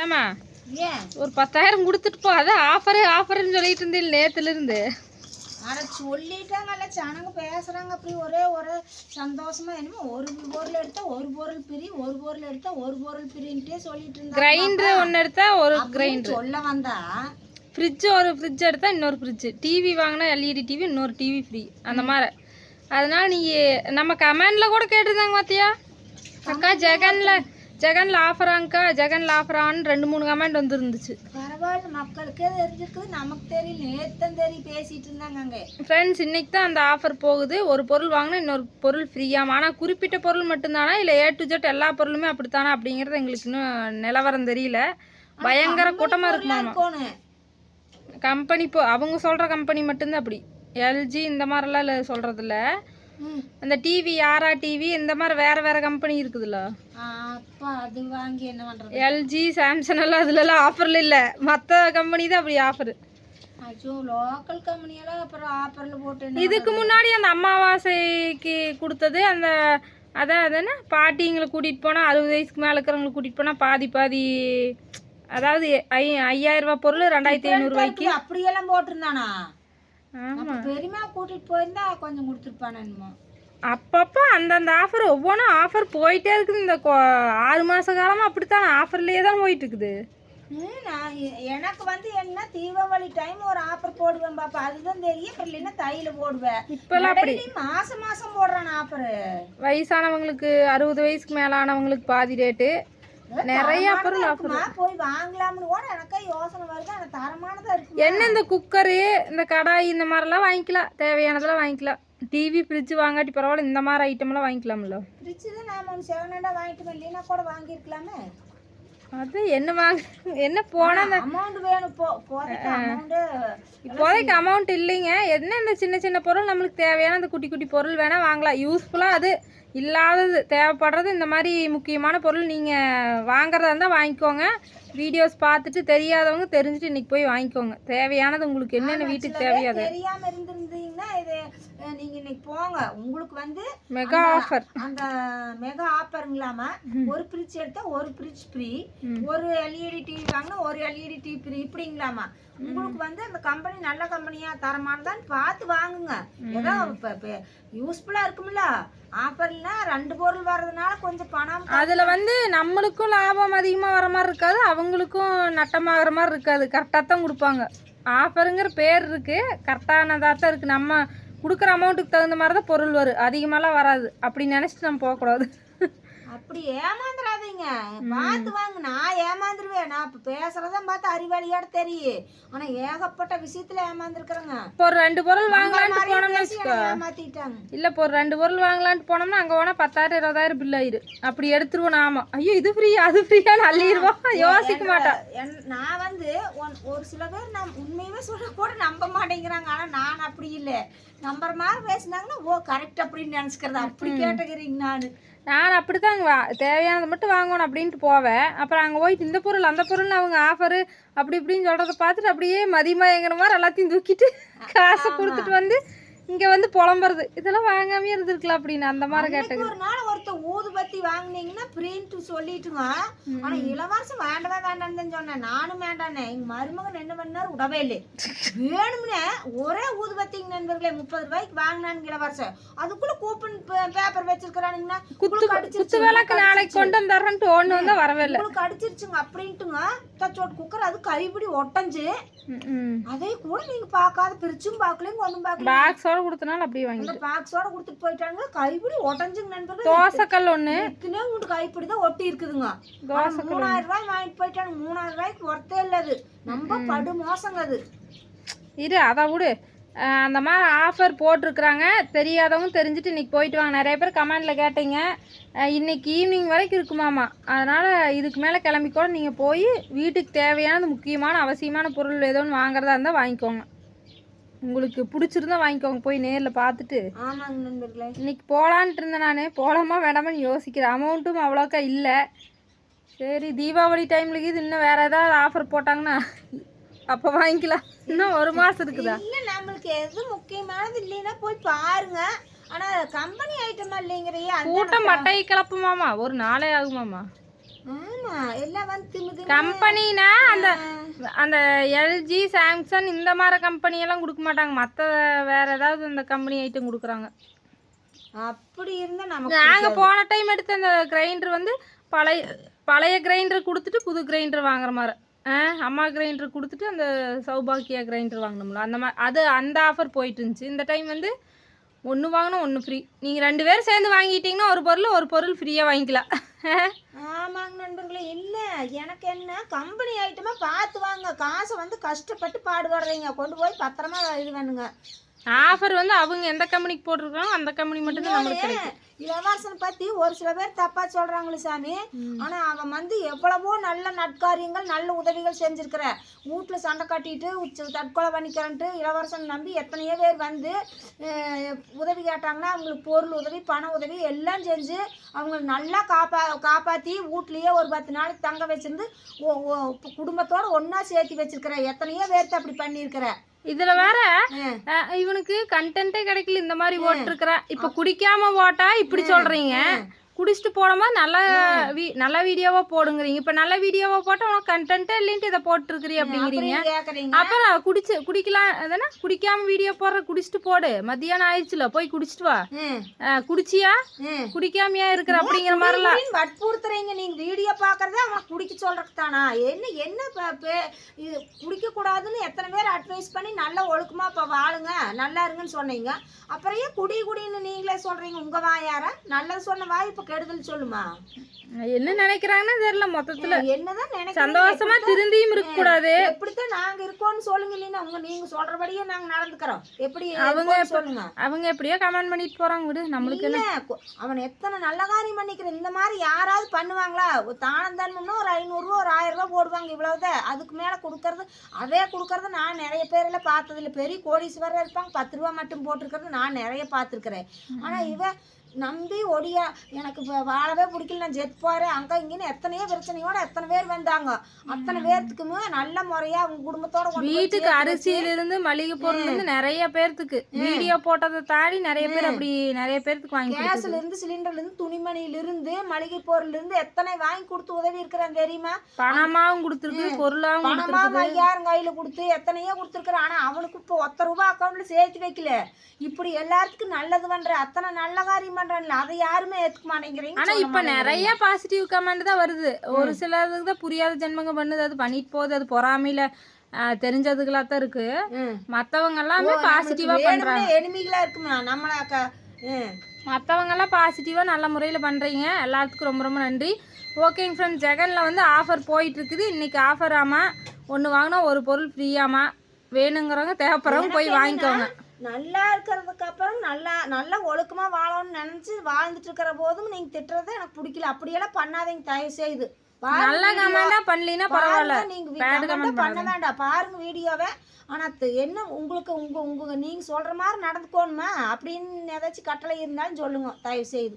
ஏமா ஒரு 10,000 கொடுத்துட்டு போ. அதான் ஆஃபர்னு சொல்லிட்டு இருந்தேன் நேத்துல இருந்து. ஆனா சொல்லிட்டாங்கல்ல, ஜனங்க பேசுறாங்க அப்படி ஒரே சந்தோஷமா. என்னமோ ஒரு பொருள் எடுத்தா ஒரு பொருள் பிரி, ஒரு பொருள் எடுத்தா ஒரு பொருள் பிரின்ட்டே சொல்லிட்டு இருந்தாங்க. கிரைண்டர் ஒன்று எடுத்தா ஒரு கிரைண்டர் சொல்ல வந்தா, ஒரு ஃப்ரிட்ஜ் எடுத்தா இன்னொரு ஃப்ரிட்ஜ், டிவி வாங்கினா எல்இடி டிவி இன்னொரு டிவி ஃப்ரீ அந்த மாதிரி. அதனால நீ நம்ம கமெண்ட்ல கூட கேட்டிருந்தாங்க பாத்தியா அக்கா, ஜெகன்ல ஆஃபராங்கக்கா, ஜெகன்ல ஆஃபரான்னு 2-3 கமெண்ட் வந்துருந்துச்சு. பரவாயில்ல, மக்களுக்கே தெரிஞ்சிருக்குது, நமக்கு தெரியல. நேத்தம் பேசிட்டு இருந்தாங்க அங்கே. ஃப்ரெண்ட்ஸ், இன்னைக்கு தான் அந்த ஆஃபர் போகுது. ஒரு பொருள் வாங்கினா இன்னொரு பொருள் ஃப்ரீயாமா. ஆனால் குறிப்பிட்ட பொருள் மட்டும்தானா இல்லை A to Z எல்லா பொருளுமே அப்படித்தானா அப்படிங்கிறது எங்களுக்கு இன்னும் நிலவரம் தெரியல. பயங்கர கூட்டமாக இருக்குமாமா. கம்பெனி அவங்க சொல்கிற கம்பெனி மட்டும்தான் அப்படி. எல்ஜி இந்த மாதிரிலாம் இல்லை சொல்கிறதில்ல. அந்த டிவி யாரா டிவி இந்த மாதிரி வேறு கம்பெனி இருக்குதுல்ல, அது வாங்கி என்ன பண்ணுறது? எல்ஜி சாம்சங் எல்லாம் அதுலலாம் ஆஃபரில் இல்லை. மற்ற கம்பெனி தான் அப்படி ஆஃபரு. லோக்கல் கம்பெனியெல்லாம் அப்புறம் ஆஃபரில் போட்டு. இதுக்கு முன்னாடி அந்த அமாவாசைக்கு கொடுத்தது அந்த அதான் பாட்டிங்களை கூட்டிகிட்டு போனால் 60 வயசுக்கு மேலே இருக்கிறவங்களை கூட்டிகிட்டு போனால் பாதி அதாவது 5,000 ரூபா பொருள் 2,500 ரூபாய்க்கு அப்படியெல்லாம் போட்டிருந்தானா? பெரியமா கூட்டிட்டு போயிருந்தா கொஞ்சம் கொடுத்துருப்பானு. அப்பப்போ அந்தந்த ஆஃபர் ஒவ்வொன்றும் ஆஃபர் போயிட்டே இருக்குது. இந்த 6 மாத காலமாக அப்படித்தான் ஆஃபர்லேயே தான் போயிட்டு இருக்குது. எனக்கு என்ன தீபாவளி டைம் ஒரு ஆஃபர் போடுவேன் பாப்பா, அதுதான் தெரியும். அப்புறம் இல்லைன்னா தையில போடுவேன். இப்பெல்லாம் அப்படி மாசம் போடுறான் ஆஃபர். வயசானவங்களுக்கு 60 வயசுக்கு மேலானவங்களுக்கு பாதி ரேட்டு, நிறைய பொருள் ஆஃபர். போய் வாங்கலாம்னு கூட எனக்கு யோசனை வருது. ஆனால் தரமானதா இருக்கு. என்ன இந்த குக்கரு, இந்த கடாய் இந்த மாதிரிலாம் வாங்கிக்கலாம், தேவையானதெல்லாம் வாங்கிக்கலாம். டிவி ஃப்ரிட்ஜ் வாங்காட்டி பரவாயில்ல, இந்த மாதிரி ஐட்டம்லாம் வாங்கிக்கலாம்ல. ஃப்ரிட்ஜ் தான் நாம 1 700 வாங்கிட்டு இல்லைன்னா கூட வாங்கியிருக்கலாமே. அது என்ன போனா அமௌண்ட் வேணும். இப்போதைக்கு அமௌண்ட் இல்லைங்க. என்ன இந்த சின்ன பொருள் நம்மளுக்கு தேவையான அந்த குட்டி பொருள் வேணால் வாங்கலாம். யூஸ்ஃபுல்லாக அது இல்லாதது தேவைப்படுறது இந்த மாதிரி முக்கியமான பொருள் நீங்கள் வாங்குறதா இருந்தால் வாங்கிக்கோங்க. வீடியோஸ் பார்த்துட்டு தெரியாதவங்க தெரிஞ்சுட்டு இன்னைக்கு போய் வாங்கிக்கோங்க. தேவையானது உங்களுக்கு என்னென்ன வீட்டுக்கு தேவையாது. தெரியாமல் இருந்திருந்தீங்கன்னா இது நீங்கள் இன்னைக்கு போங்க. உங்களுக்கு மெகா ஆஃபர், அந்த மெகா ஆஃபருங்களாம ஒரு ஃப்ரிட்ஜ் எடுத்தா ஒரு ஃப்ரிட்ஜ் ஃப்ரீ, ஒரு எல்இடி டிவி வாங்கினா ஒரு எல்இடி டிவி ஃப்ரீ இப்படிங்களாமா. உங்களுக்கு அந்த கம்பெனி நல்ல கம்பெனியா தரமானதான்னு பார்த்து வாங்குங்க. ஏதோ யூஸ்ஃபுல்லா இருக்கும்ல. ஆஃபர்னா 2 பொருள் வர்றதுனால கொஞ்சம் பணம். அதுல நம்மளுக்கும் லாபம் அதிகமா வர மாதிரி இருக்காது, அவங்களுக்கும் நட்டமாகற மாதிரி இருக்காது. கரெக்டாக தான் கொடுப்பாங்க. ஆஃபருங்கிற பேர் இருக்கு, கரெக்டானதாக தான் இருக்கு. நம்ம கொடுக்குற அமௌண்ட்டுக்கு தகுந்த மாதிரி தான் பொருள் வரும், அதிகமாலாம் வராது. அப்படி நினைச்சிட்டு நம்ம போகக்கூடாது. அப்படி ஏமாந்துடாதீங்க, பார்த்து வாங்க. நான் ஏமாந்துருவேன். நான் இப்போ பேசுறத பார்த்து அறிவாளியோட தெரியும். ஆனா ஏகப்பட்ட விஷயத்துல ஏமாந்துருக்குறேங்க. இப்போ ஒரு 2 பொருள் வாங்கலான்ட்டு போனோம்னு வச்சுக்கோ, ஏமாத்திட்டாங்க. இல்லை இப்போ ஒரு 2 பொருள் வாங்கலான்ட்டு போனோம்னா அங்கே போனால் 10,000 20,000 பில் ஆயிரு. அப்படி எடுத்துருவோம் நாம. ஐயோ இது ஃப்ரீயா அது ஃப்ரீயான்னு அள்ளிடுவோம், யோசிக்க மாட்டேன். நான் ஒரு சில பேர் நான் உண்மையுமே சொல்ல கூட நம்ப மாட்டேங்கிறாங்க. ஆனா நான் அப்படி இல்லை. நம்புற மாதிரி பேசினாங்கன்னா ஓ கரெக்ட் அப்படின்னு நினச்சிக்கிறது. அப்படி கேட்டுக்கிறீங்க. நான் அப்படித்தான் தேவையானதை மட்டும் வாங்கணும் அப்படின்ட்டு போவேன். அப்புறம் அங்கே போயிட்டு இந்த பொருள் அந்த பொருள்னு அவங்க ஆஃபரு அப்படி இப்படின்னு சொல்கிறத பார்த்துட்டு அப்படியே மதிமயங்கிற மாதிரி எல்லாத்தையும் தூக்கிட்டு காசை கொடுத்துட்டு இங்கே புலம்புறது. இதெல்லாம் வாங்காமே இருந்திருக்கலாம் அப்படின்னு அந்த மாதிரி கேட்டது. ஒரு நாள் ஒருத்தர் ஊதுபத்தி வாங்கினீங்கன்னா பிரிண்ட் சொல்லிட்டுங்க. ஆனா இளவரசம் வேண்டாம்னு சொன்னேன். நானும் வேண்டானே. எங்க மருமகன் என்ன பண்ணாரு, விடவே இல்லை. வேணும்னே ஒரே ஊதுபத்திங்க நண்பர்களே 30 ரூபாய்க்கு வாங்கினானுங்க இளவரசம். அதுக்குள்ள கூப்பன் பேப்பர் வச்சிருக்கிறானுங்கன்னா குத்து விளக்கு நாளைக்கு கொண்டு வந்துடுறேன்ட்டு ஒன்று வந்தால் வரவே இல்லை. உங்களுக்கு அடிச்சிருச்சுங்க அப்படின்ட்டுங்க. தச்சோட்டு குக்கர் அது கைப்பிடி ஒட்டஞ்சு. அதே கூட நீங்க பார்க்காத பிரிச்சும் பார்க்கலையும் ஒன்றும் பார்க்கல. பாக்ஸோட கொடுத்தனால அப்படியே வாங்கி பாக்ஸோட கொடுத்துட்டு போயிட்டாங்க. கைப்பிடி ஒட்டஞ்சுங்க நண்பர்கள். தோசைக்கல் ஒன்று உங்களுக்கு கைப்பிடி தான் ஒட்டி இருக்குதுங்க. 3000 ரூபாய் வாங்கிட்டு போயிட்டாங்க. 3000 ரூபாய்க்கு ஒர்த்தே இல்லை. அது நம்ம படு மோசங்க. அது இரு அதை விடு. அந்த மாதிரி ஆஃபர் போட்டிருக்குறாங்க. தெரியாதவங்க தெரிஞ்சுட்டு இன்றைக்கி போயிட்டு வாங்க. நிறைய பேர் கமெண்டில் கேட்டீங்க, இன்றைக்கி ஈவினிங் வரைக்கும் இருக்குமாமா. அதனால் இதுக்கு மேலே கிளம்பி கூட நீங்கள் போய் வீட்டுக்கு தேவையானது முக்கியமான அவசியமான பொருள் ஏதோ ஒன்று வாங்குறதா இருந்தால் வாங்கிக்கோங்க. உங்களுக்கு பிடிச்சிருந்தா வாங்கிக்கோங்க, போய் நேரில் பார்த்துட்டு. இன்னைக்கு போகலான்ட்டு இருந்தேன். நான் போகலாமா வேண்டாமான்னு யோசிக்கிறேன். அமௌண்ட்டும் அவ்வளோக்கா இல்லை. சரி தீபாவளி டைம்லுக்கு இது இன்னும் வேறு ஏதாவது ஆஃபர் போட்டாங்கன்னா அப்போ வாங்கிக்கலாம். இன்னும் 1 மாதம் இருக்குதா? இல்லை நம்மளுக்கு எது முக்கியமானது இல்லைன்னா போய் பாருங்க. ஆனால் கம்பெனி ஐட்டமா இல்லைங்கிறையா. கூட்டம் மட்டை கிளப்புமாமா, ஒரு நாளே ஆகுமாமா. ஆமா எல்லாம் வந்து திமுது. கம்பெனினா அந்த அந்த எல்ஜி சாம்சங் இந்த மாதிரி கம்பெனியெல்லாம் கொடுக்க மாட்டாங்க, மற்ற வேற ஏதாவது இந்த கம்பெனி ஐட்டம் கொடுக்குறாங்க. அப்படி இருந்தா நமக்கு நாங்கள் போன டைம் எடுத்த அந்த கிரைண்டர் வந்து பழைய பழைய கிரைண்டர் கொடுத்துட்டு புது கிரைண்டர் வாங்குற மாதிரி. அம்மா கிரைண்டர் கொடுத்துட்டு அந்த சௌபாக்கியா கிரைண்டர் வாங்கினோம்ல அந்த மாதிரி, அது அந்த ஆஃபர் போயிட்டு இருந்துச்சு. இந்த டைம் வந்து ஒன்று வாங்கினா ஒன்று ஃப்ரீ. நீங்கள் 2 பேரும் சேர்ந்து வாங்கிட்டீங்கன்னா ஒரு பொருள் ஃப்ரீயாக வாங்கிக்கலாம். ஆமாங்க நண்பர்களே. இல்லை எனக்கு என்ன கம்பெனி ஐட்டமாக பார்த்து வாங்க, காசை வந்து கஷ்டப்பட்டு பாடுபடுறீங்க, கொண்டு போய் பத்திரமா இது பண்ணுங்க. ஆஃபர் வந்து அவங்க எந்த கம்பெனிக்கு போட்டிருக்காங்க அந்த கம்பெனி மட்டும்தான் நம்மளுக்கு கிடைக்கும். இளவரசன் பற்றி ஒரு சில பேர் தப்பாக சொல்கிறாங்களே சாமி. ஆனால் அவன் வந்து எவ்வளவோ நல்ல நட்காரியங்கள் நல்ல உதவிகள் செஞ்சுருக்கிற. வீட்டில் சண்டை கட்டிட்டு தற்கொலை பண்ணிக்கிறன்ட்டு இளவரசன் நம்பி எத்தனையோ பேர் வந்து உதவி கேட்டாங்கன்னா அவங்களுக்கு பொருள் உதவி பண உதவி எல்லாம் செஞ்சு அவங்க நல்லா காப்பாற்றி வீட்லேயே ஒரு 10 நாளைக்கு தங்க வச்சிருந்து குடும்பத்தோடு ஒன்றா சேர்த்து வச்சிருக்கிற எத்தனையோ பேர்த்து அப்படி பண்ணியிருக்கிற. இதுல வேற இவனுக்கு கண்டென்ட்டே கிடைக்கல, இந்த மாதிரி போட்டிருக்கிற. இப்ப குடிக்காம போட்டா இப்படி சொல்றீங்க, குடிச்சிட்டு போடும்போது நல்ல வீடியோவா போடுங்கிறீங்க. இப்ப நல்ல வீடியோவா போட்டா உனக்கு கண்டென்ட்டே இல்லைன்ட்டு இதை போட்டுருக்கிறீ அப்படிங்கிறீங்க. அப்புறம் குடிக்கலாம் அதானே, குடிக்காம வீடியோ போடுற, குடிச்சிட்டு போடு, மத்தியானம் ஆயிடுச்சுல போய் குடிச்சிட்டு வா, குடிச்சியா குடிக்காமையா இருக்கிற அப்படிங்கிற மாதிரிலாம் வற்புறுத்துறீங்க. நீங்க வீடியோ பாக்குறதே அவன் குடிக்க சொல்றதுக்கு தானா? என்ன இது குடிக்க கூடாதுன்னு எத்தனை பேர் அட்வைஸ் பண்ணி நல்லா ஒழுக்கமா இப்ப வாழுங்க நல்லா இருங்கன்னு சொன்னீங்க. அப்புறம் ஏன் குடின்னு நீங்களே சொல்றீங்க? உங்க வாயார நல்லது சொன்ன வாய் இப்ப கெடுதல் சொல்லுமா? என்ன நினைக்கிறாங்கன்னு தெரியல. மொத்தத்துல என்னதான் நினைக்கிறீங்க? சந்தோஷமா திருந்தியும் இருக்க கூடாது. எப்படித்தான் நாங்க இருக்கோம்னு சொல்லுங்க, இல்லைன்னா நீங்க சொல்றபடியே நாங்க நடந்துக்கிறோம். எப்படி சொல்லுங்க? அவங்க எப்படியோ கமெண்ட் பண்ணிட்டு போறாங்க, விடு நம்மளுக்கு என்ன. அவன் எத்தனை நல்ல காரியம் பண்ணிக்கிற. இந்த மாதிரி யாராவது பண்ணுவாங்களா? தானம் தர்மம்னா ஒரு 500 ரூபா ஒரு 1000 ரூபா போடுவாங்க, இவ்வளவுதான். அதுக்கு மேல கொடுக்கறது அதே கொடுக்கறது நான் நிறைய பேர்ல பார்த்ததில்ல. பெரிய கோடீஸ்வரர் இருப்பாங்க 10 ரூபா மட்டும் போட்டிருக்கிறது நான் நிறைய பார்த்துருக்கிறேன். ஆனா இவ நம்பி ஒடியா எனக்கு வாழவே பிடிக்கல, நான் செத்து போறேன் அங்க இங்கன்னு எத்தனையோ பிரச்சனையோட எத்தனை பேர் வந்தாங்க. அத்தனை பேர்த்துக்குமே நல்ல முறையா அவங்க குடும்பத்தோட வீட்டுக்கு அரிசியில இருந்து மளிகை பொருள் இருந்து நிறைய பேர்த்துக்கு வீடியோ போட்டதை தாண்டி நிறைய பேர் அப்படி நிறைய பேர்த்துக்கு வாங்கி, கேஸ்ல இருந்து சிலிண்டர்ல இருந்து துணிமணியில இருந்து மளிகை பொருள் இருந்து எத்தனை வாங்கி கொடுத்து உதவி இருக்கிறாங்க தெரியுமா? பணமாவும் கொடுத்துருக்கு, பொருளாவும் பணமாவும் 5000 கையில கொடுத்து எத்தனையோ கொடுத்துருக்குற. ஆனா அவனுக்கு இப்போ 1 ரூபா அக்கௌண்ட்ல சேர்த்து வைக்கல. இப்படி எல்லாத்துக்கும் நல்லது பண்ற, அத்தனை நல்ல காரியம் பண்றான்ல, அதை யாருமே ஏத்துக்க மாட்டேங்கிறீங்க. ஆனா இப்ப நிறைய பாசிட்டிவ் கமெண்ட் தான் வருது. ஒரு சிலருக்கு தான் புரியாத ஜென்மங்க பண்ணுது, அது பண்ணிட்டு போகுது, அது பொறாமையில தெரிஞ்சதுகளா தான் இருக்கு. மத்தவங்க எல்லாமே பாசிட்டிவா பண்றாங்க. எனிமிகளா இருக்குமா நம்மள? மற்றவங்க எல்லாம் பாசிட்டிவா நல்ல முறையில் பண்றீங்க. எல்லாத்துக்கும் ரொம்ப ரொம்ப நன்றி. ஓகேங்க ஃப்ரெண்ட்ஸ், ஜெகன்ல வந்து ஆஃபர் போயிட்டு இருக்குது. இன்னைக்கு ஆஃபர் ஆமா, 1 வாங்கினா ஒரு பொருள் ஃப்ரீயாமா. வேணுங்கிறவங்க தேவைப்படுறவங்க போய் வாங்கிக்கோங்க. நல்லா இருக்கிறதுக்கு அப்புறம் நல்லா ஒழுக்கமா வாழணும்னு நினைச்சு வாழ்ந்துட்டு இருக்கிற போதும் நீங்க திட்டுறதை எனக்கு பிடிக்கல. அப்படியெல்லாம் பண்ணாதீங்க தயவு செய்து. நல்ல கமெண்டா பண்ணலனா பரவாயில்ல, நீங்க பண்ண வேண்டாம். பாருங்க வீடியோவை. ஆனா என்ன உங்களுக்கு உங்க நீங்க சொல்ற மாதிரி நடந்துக்கோணுமா அப்படின்னு ஏதாச்சும் கட்டளை இருந்தாலும் சொல்லுங்க தயவு செய்து.